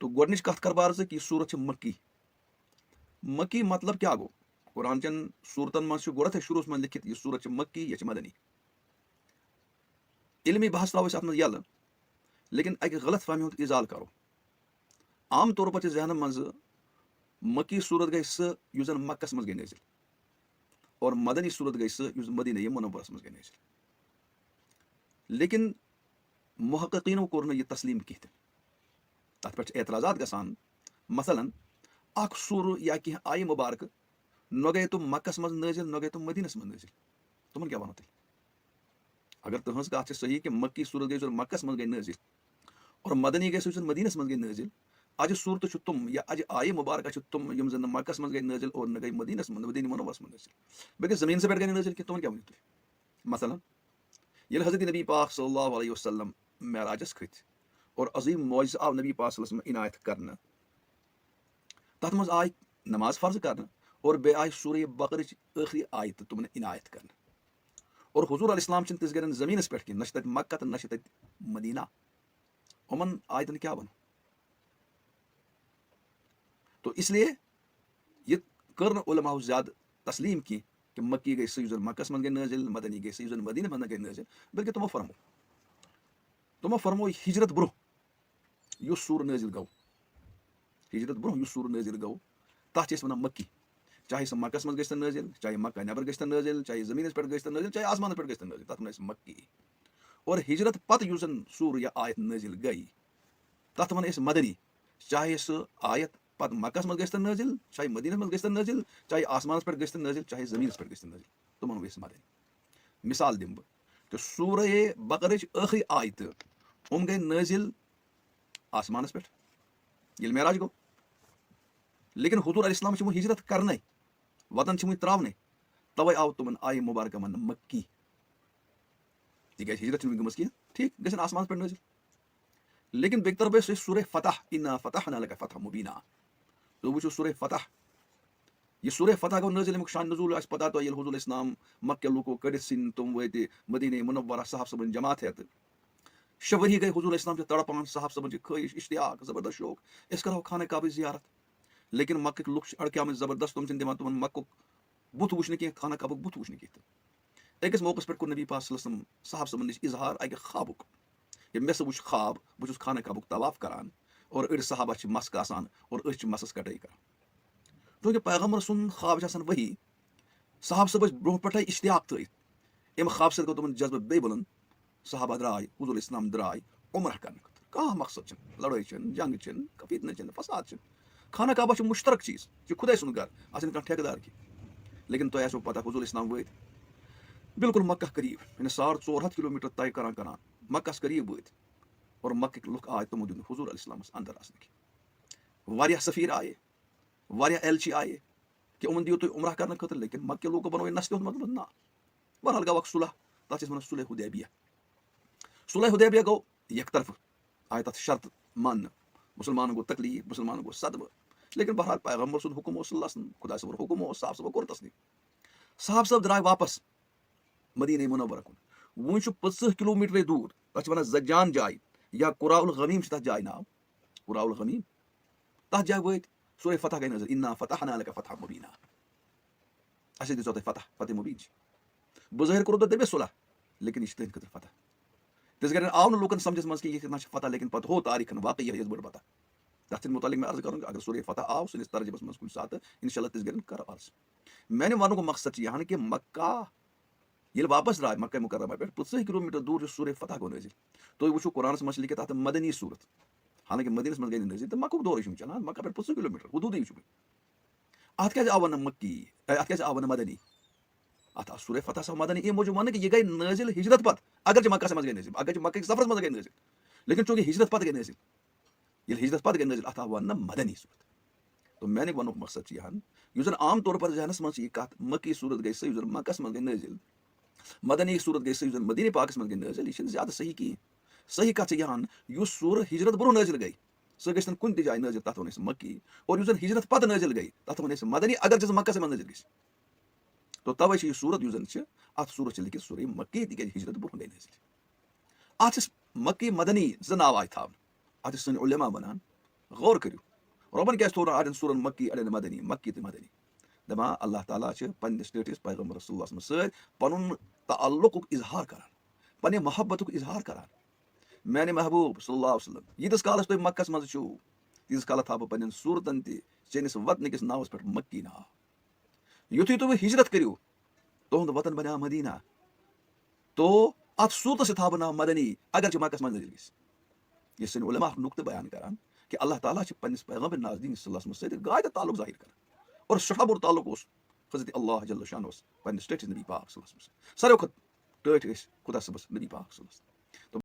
तो गोडनिच कथ कर बार से कि सूरत मक्की मक्की मतलब क्या गो कुरान चन सूरतन मज गोड़त है शुरू में लिखित यह सूरत मक्की यह मदनी इल्मी बहस त्राव अत यल लेकिन अक गलत फहमी हुंद इजाल करो आम तौर पर जहन मज मक्की सूरत गई सह जन मक्कस मज गई नजिल और मदनी सूरत गई सह मदीना मुनव्वरस मज गई नजिल लेकिन मुहक्कीनो कोर यह तस्लीम कह तथ पे एतराजात गसान मसलन अख सूर या कह आय मुबारक न गए तुम मक्कस मज नजिल न गए तुम मदीनस मज नजिल तुम क्या वनो अगर तुहस कथ सही कि मक्की सूरत गई मक्कस मज गई नजिल और मदनी गई मदीनस मज गई नजिल अज सूरत तुम या अज आय मुबारक तुम यम जन मक्कस मज गई नजिल और न गई मदीनस मदीन मुनव्वरस मज नजिल बल्कि जमीन से पे गई नजिल कि तुम क्या वन मसलन ये हजरत नबी पाक सल्लल्लाहु अलैहि वसल्लम मेराजस खत और अजीम मौज आव नबी पाक सल्लल्लाहु अलैहि वसल्लम इनायत करना तथ मज आय नमाज फर्ज करना और बे आय सूरह बकरा आखिरी आयत तुमने इनायत करना और हुजूर अलैहिस्सलाम छिन तिस गरन जमीनस पे कि नश मक्का तो नश मदीना उमन आयतन क्या बनो तो इसलिए ये कर उलमा ज्यादा तस्लीम की कि मक्की गई सह मक्कस मन गई नजिल मदनी गई सह मदीना मन गई नजिल बल्कि तुमो फरमो हिजरत ब्रो यु सूर नजिल गो हिजरत ब्रो यु सूर नजिल गो तथ वन मक्की चाहे सह मक्कस मज गई नजिल चाहे मक्का नबर गई नजिल चाहे जमीन पे गई नजिल चाहे आसमान पे गई नजिल तथ वन मक्की और हिजरत पत यु जन सूर या आयत नजिल गई तथ वन मदनी चाहे सह आयत पत मक्कस मज गई नजिल चाहे मदीनस मज गई नजिल चाहे आसमान पे गई नजिल चाहे जमीन पे गई नजिल तुम मदनी मिसाल दिम बह तो सूरह बकरा आखिरी आयत उम गई नजिल आसमानस पे ये मेराज गो लेकिन हुजूर अलैहिस्सलाम हिजरत करने वतन त्रावने तवे आव तुम आय मुबारक मन मक्की तिक हिजरत गमस कह ठीक गन आसमान पे नजिल लेकिन बेक तरफ सूरह फतह इन्ना फतहना लका फतह मुबीना तो वो सूरह फतह ये सूरह फतह गो नजिल अमुक शान नज़ूल आस पता तो ये हुजूर अलैहिस्सलाम मक्के लुको कड़ित सिन तुम वते मदीना मुनव्वरा साहब सबन जमात है शवरी गए हुजूर अलैहिस्सलाम से तड़पान साहब सबन ख्वाहिश इश्तियाक जबरदस्त शौक इस करो खाने काबा जियारत लेकिन मक्क लुक अड़क्या जबरदस्त तुम दिवान तुम मक्क बुत वुचन कह खाना काबुक बुत वुचन कह अकिस मौकस पे नबी पाक सल्लल्लाहु अलैहि वसल्लम साहब सबन नश इजहार अक ख्वाबुक मे सह वुच ख्वाब बहुत खाना काबुक तवाफ करान और अड़ सहाबा मस्क आसान और अस मसस कटाई कर चूंकि पैगम्बर सुन ख्वाब वही साहब सब ब्रोह पे इश्तियाक तथ अम ख्वाब सो तुम जज्बा बे बुलंद सहाबा द्राय हुजूर इस्लाम द्राय उम्र कर कह मकसद लड़ाई जंग फितन फसाद खाना काबा मुश्तरक चीज खुदा सुन घर अस ठेकेदार की लेकिन तुम आसो पता हुजूर इस्लाम वत बिल्कुल मक्का करीब 450 किलोमीटर तय करान मक्कस करीब वत और मक्क लुक आए तमो दिन हुजूर अलैहिस्सलाम अंदर आसन सफ़ीर आए एलची आए कि उमन दियो तुम उम्र करने खतर लेकिन मक्के लोगों बनो नस्ल मतलब ना बहरहाल गो सुलह तथ वन सुलह हुदैबिया गो एक तरफ आए तथ शर्त मान मुसलमान गो तकलीफ मुसलमान गो सदब लेकिन बहरहाल पैगम्बर सुन हुकुम खुदा सब हुकुम साहब सब कोर तस्लीम साहब सब द्राय वापस मदीना मुनव्वरा कुन वो 50 किलोमीटर दूर तथ वन जज्जान जाय या कुराउल गमीम तथ जाय नाव कुराउल गमीम तथ जाय वत सूरह फतह गई नजर इन्ना फतहना लका फतह मुबीना असे दिसो फतह फतह मुबीन बज़ाहिर करो तो दबे सुलह लेकिन इश्त खतर फतह तिस गर आव लूकन समझस मज कि यह फतह लेकिन पत हो तारीख वाकई यह बड़ पता तथ मुतालिक मैं अर्ज करूँगा अगर सूरह फतह आव सनिस तर्जमस मज कुछ साथ इंशाल्लाह तिस गर कर अर्ज मैंने वन को मकसद यहाँ कि मक्का ये वापस द्राय मक्का मुकर्रमा पे 50 किलोमीटर दूर सूरह फतह गो नजिल तो वो कुरान मज लिखित अत मदनी सूरत हालांकि मदीनस मज गई नजिल तो मक्क दौर चलान मक्का पे 50 किलोमीटर हदूद अत क्या आव मक्की अत क्या आव मदनी अत सूरह फतह सह मदनी अम मूजूब वन कि यह गई नजिल हिजरत पत अगर मक्का मज गई नजिल अगर मक्क सफर मज गई नजिल लेकिन चूंकि हिजरत पत गई नजिल ये हिजरत पत गई नजिल अत वन मदनी सूरत तो मैंने वन मकसद यहाँ जन आम तौर पर जहनस मज कत मक्की सूरत गई सह मक्कस मज गई नजिल मदनी सूरत गई सह मदीने पाकस मज गई नजिल यह ज्यादा सही कहें सही कत यहाँ सूर हिजरत ब्रो नजिल गई सह गई कुन जाए नजिल तथ वन मक्की और जन हिजरत पत नजिल गई तथ वन मदनी अगर मक्का मज नजिल गई तो तवे यह सूरत अत सूरत लिखित सूरह मक्की तक हिजरत ब्रो गई नजिल अत मक्की मदनी नाव आय थावन अत सन उलमा वनान गौर करियो रबन क्या थोड़ा अड़न सूरन मक्की अड़न मदनी मक्की तो मदनी दपान अल्लाह ताला पन्नस स्टेटस पैगम्बर रसूलुल्लाह सल्लल्लाहु अलैहि वसल्लम पनुन ताल्लुक इजहार करान पन्ने मोहब्बत इजहार करान मैंने महबूब सल्लल्लाहु अलैहि वसल्लम यीतिस कालस तुम मक्कस मज छो तीस काल था पन्न सूरतन चेनिस वतनकिस नावस पे मक्की नाव युथु तुम हिजरत करियो तुहद वतन बना मदीना तो अत सूरत से था नाव मदनी अगर मक्कस मज नजिल ये सन उलमा नुक्त बयान करान कि अल्लाह ताला पन्नस पैगम्बर नाज़दीन सल्लल्लाहु अलैहि वसल्लम गायत ताल्लुक जाहिर कर और शहाबुर ताल्लुक हज़रत अल्लाह जल्ल शान पन्नस टेट नबी पाक सल्लल्लाहु अलैहि वसल्लम सारे वक्त टट खुदा सबस नबी पाक सल्लल्लाहु अलैहि वसल्लम।